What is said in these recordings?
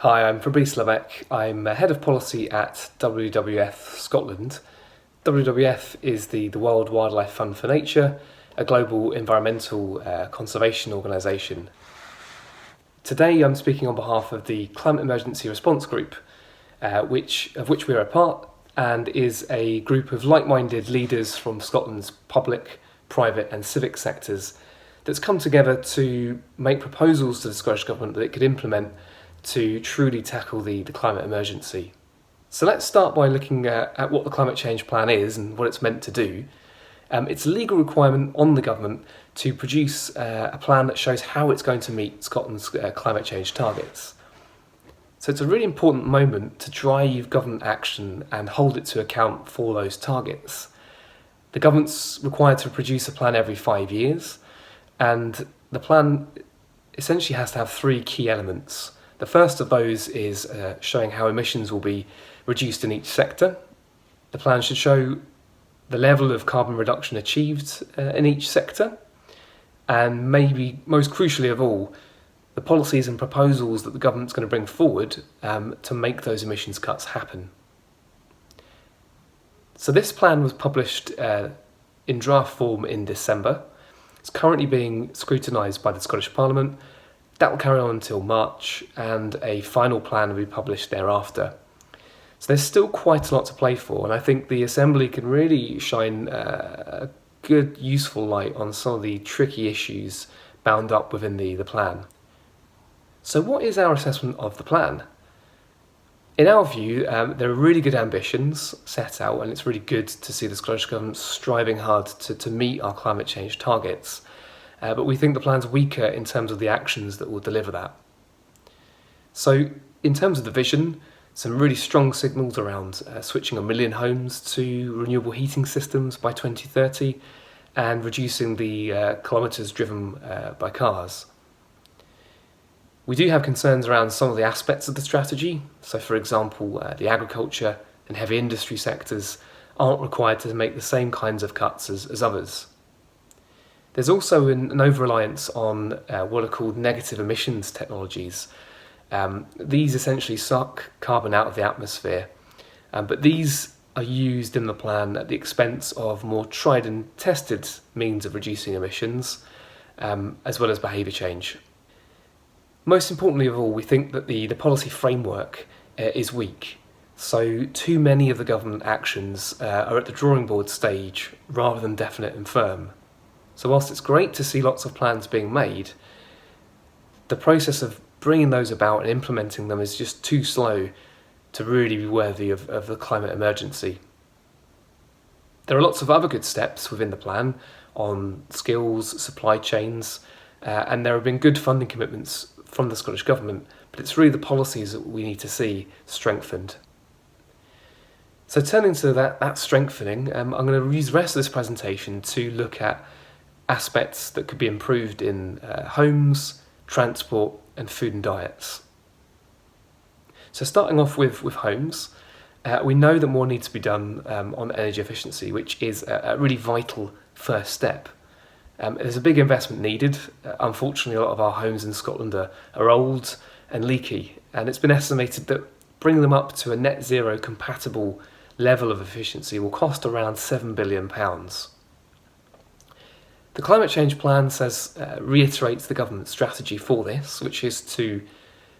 Hi, I'm Fabrice Leveque. I'm Head of Policy at WWF Scotland. WWF is the World Wildlife Fund for Nature, a global environmental conservation organisation. Today I'm speaking on behalf of the Climate Emergency Response Group, of which we are a part, and is a group of like-minded leaders from Scotland's public, private and civic sectors that's come together to make proposals to the Scottish Government that it could implement to truly tackle the climate emergency. So let's start by looking at what the climate change plan is and what it's meant to do. It's a legal requirement on the government to produce a plan that shows how it's going to meet Scotland's climate change targets. So it's a really important moment to drive government action and hold it to account for those targets. The government's required to produce a plan every 5 years, and the plan essentially has to have three key elements. The first of those is showing how emissions will be reduced in each sector. The plan should show the level of carbon reduction achieved in each sector, and maybe most crucially of all, the policies and proposals that the government's going to bring forward to make those emissions cuts happen. So this plan was published in draft form in December. It's currently being scrutinised by the Scottish Parliament. That will carry on until March, and a final plan will be published thereafter. So there's still quite a lot to play for, and I think the Assembly can really shine a good, useful light on some of the tricky issues bound up within the plan. So what is our assessment of the plan? In our view, there are really good ambitions set out, and it's really good to see the Scottish Government striving hard to meet our climate change targets. But we think the plan's weaker in terms of the actions that will deliver that. So in terms of the vision, some really strong signals around switching 1 million homes to renewable heating systems by 2030 and reducing the kilometres driven by cars. We do have concerns around some of the aspects of the strategy. So for example, the agriculture and heavy industry sectors aren't required to make the same kinds of cuts as others. There's also an over-reliance on what are called negative emissions technologies. These essentially suck carbon out of the atmosphere, but these are used in the plan at the expense of more tried and tested means of reducing emissions, as well as behaviour change. Most importantly of all, we think that the policy framework is weak. So too many of the government actions are at the drawing board stage rather than definite and firm. So whilst it's great to see lots of plans being made, the process of bringing those about and implementing them is just too slow to really be worthy of the climate emergency. There are lots of other good steps within the plan on skills, supply chains, and there have been good funding commitments from the Scottish Government, but it's really the policies that we need to see strengthened. So turning to that strengthening, I'm going to use the rest of this presentation to look at aspects that could be improved in homes, transport and food and diets. So starting off with homes, we know that more needs to be done on energy efficiency, which is a really vital first step. There's a big investment needed. Unfortunately, a lot of our homes in Scotland are old and leaky, and it's been estimated that bringing them up to a net zero compatible level of efficiency will cost around £7 billion. The climate change plan reiterates the government's strategy for this, which is to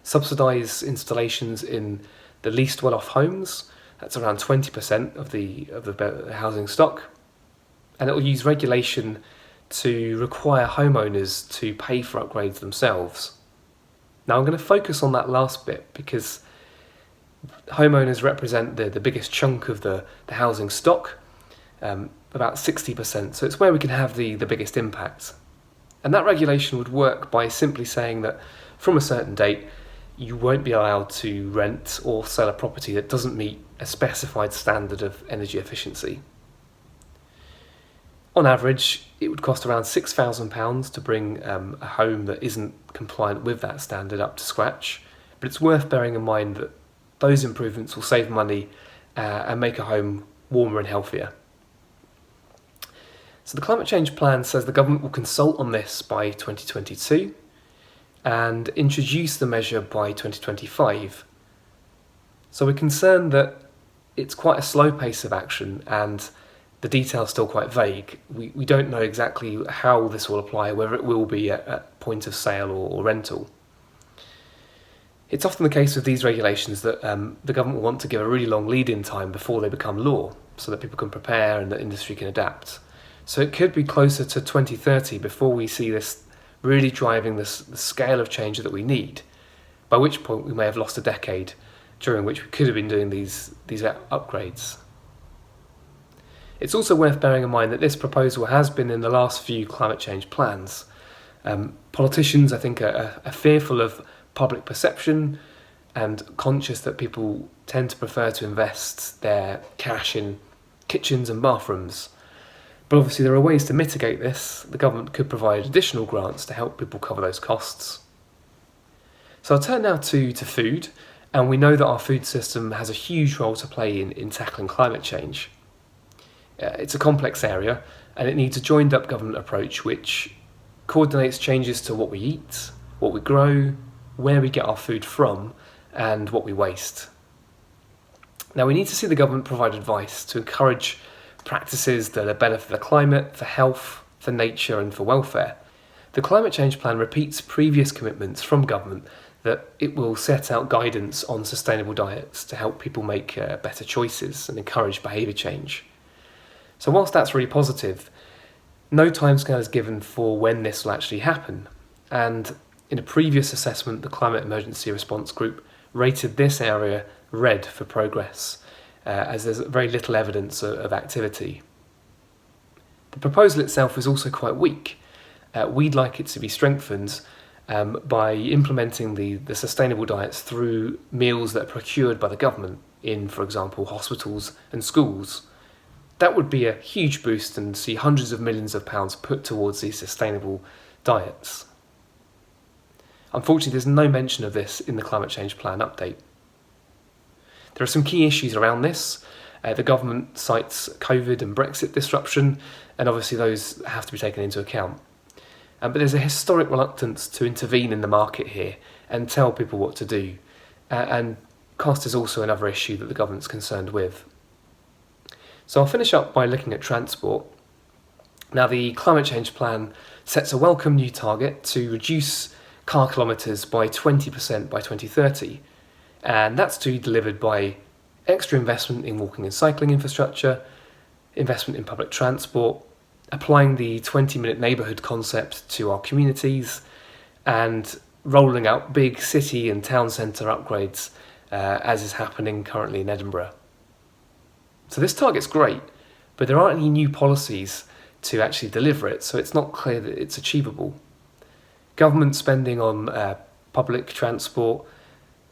subsidise installations in the least well-off homes. That's around 20% of the housing stock, and it will use regulation to require homeowners to pay for upgrades themselves. Now I'm going to focus on that last bit because homeowners represent the biggest chunk of the housing stock, about 60%, so it's where we can have the biggest impact. And that regulation would work by simply saying that from a certain date you won't be allowed to rent or sell a property that doesn't meet a specified standard of energy efficiency. On average, it would cost around £6,000 to bring a home that isn't compliant with that standard up to scratch, but it's worth bearing in mind that those improvements will save money and make a home warmer and healthier. So the climate change plan says the government will consult on this by 2022. and introduce the measure by 2025. So we're concerned that it's quite a slow pace of action and the details still quite vague. We don't know exactly how this will apply, whether it will be at point of sale or rental. It's often the case with these regulations that the government will want to give a really long lead-in time before they become law, so that people can prepare and the industry can adapt. So it could be closer to 2030 before we see this really driving the scale of change that we need, by which point we may have lost a decade during which we could have been doing these upgrades. It's also worth bearing in mind that this proposal has been in the last few climate change plans. Politicians, I think, are fearful of public perception and conscious that people tend to prefer to invest their cash in kitchens and bathrooms. But obviously there are ways to mitigate this. The government could provide additional grants to help people cover those costs. So I'll turn now to food, and we know that our food system has a huge role to play in tackling climate change. It's a complex area, and it needs a joined up government approach which coordinates changes to what we eat, what we grow, where we get our food from, and what we waste. Now we need to see the government provide advice to encourage practices that are better for the climate, for health, for nature and for welfare. The Climate Change Plan repeats previous commitments from government that it will set out guidance on sustainable diets to help people make better choices and encourage behaviour change. So whilst that's really positive, no timescale is given for when this will actually happen, and in a previous assessment the Climate Emergency Response Group rated this area red for progress, as there's very little evidence of activity. The proposal itself is also quite weak. We'd like it to be strengthened by implementing the sustainable diets through meals that are procured by the government in, for example, hospitals and schools. That would be a huge boost and see hundreds of millions of pounds put towards these sustainable diets. Unfortunately, there's no mention of this in the Climate Change Plan update. There are some key issues around this. The government cites COVID and Brexit disruption, and obviously those have to be taken into account. But there's a historic reluctance to intervene in the market here and tell people what to do. And cost is also another issue that the government's concerned with. So I'll finish up by looking at transport. Now the Climate Change Plan sets a welcome new target to reduce car kilometres by 20% by 2030. And that's to be delivered by extra investment in walking and cycling infrastructure, investment in public transport, applying the 20-minute neighbourhood concept to our communities, and rolling out big city and town centre upgrades, as is happening currently in Edinburgh. So this target's great, but there aren't any new policies to actually deliver it, so it's not clear that it's achievable. Government spending on public transport,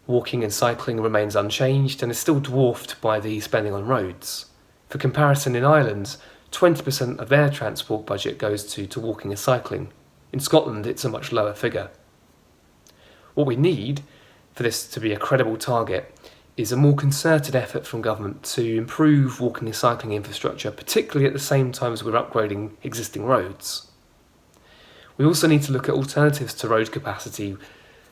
walking and cycling remains unchanged and is still dwarfed by the spending on roads. For comparison, in Ireland, 20% of their transport budget goes to walking and cycling. In Scotland, it's a much lower figure. What we need for this to be a credible target is a more concerted effort from government to improve walking and cycling infrastructure, particularly at the same time as we're upgrading existing roads. We also need to look at alternatives to road capacity,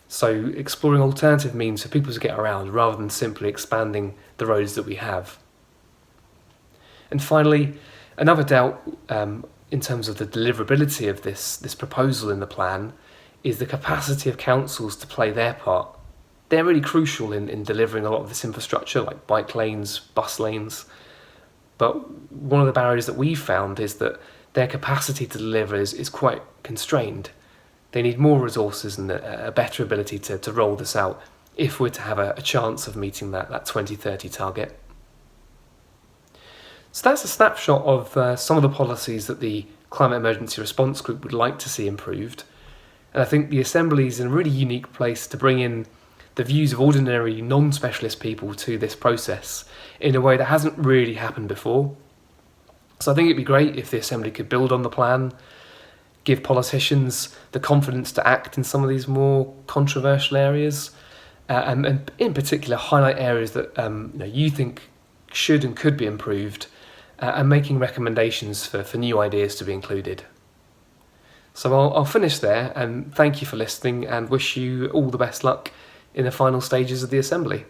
so exploring alternative means for people to get around rather than simply expanding the roads that we have. And finally, another doubt in terms of the deliverability of this proposal in the plan is the capacity of councils to play their part. They're really crucial in delivering a lot of this infrastructure, like bike lanes, bus lanes. But one of the barriers that we've found is that their capacity to deliver is quite constrained. They need more resources and a better ability to roll this out if we're to have a chance of meeting that 2030 target. So that's a snapshot of some of the policies that the Climate Emergency Response Group would like to see improved. And I think the Assembly is in a really unique place to bring in the views of ordinary non-specialist people to this process in a way that hasn't really happened before. So I think it'd be great if the Assembly could build on the plan, give politicians the confidence to act in some of these more controversial areas, and in particular highlight areas that you think should and could be improved, and making recommendations for new ideas to be included. So I'll finish there, and thank you for listening and wish you all the best luck in the final stages of the Assembly.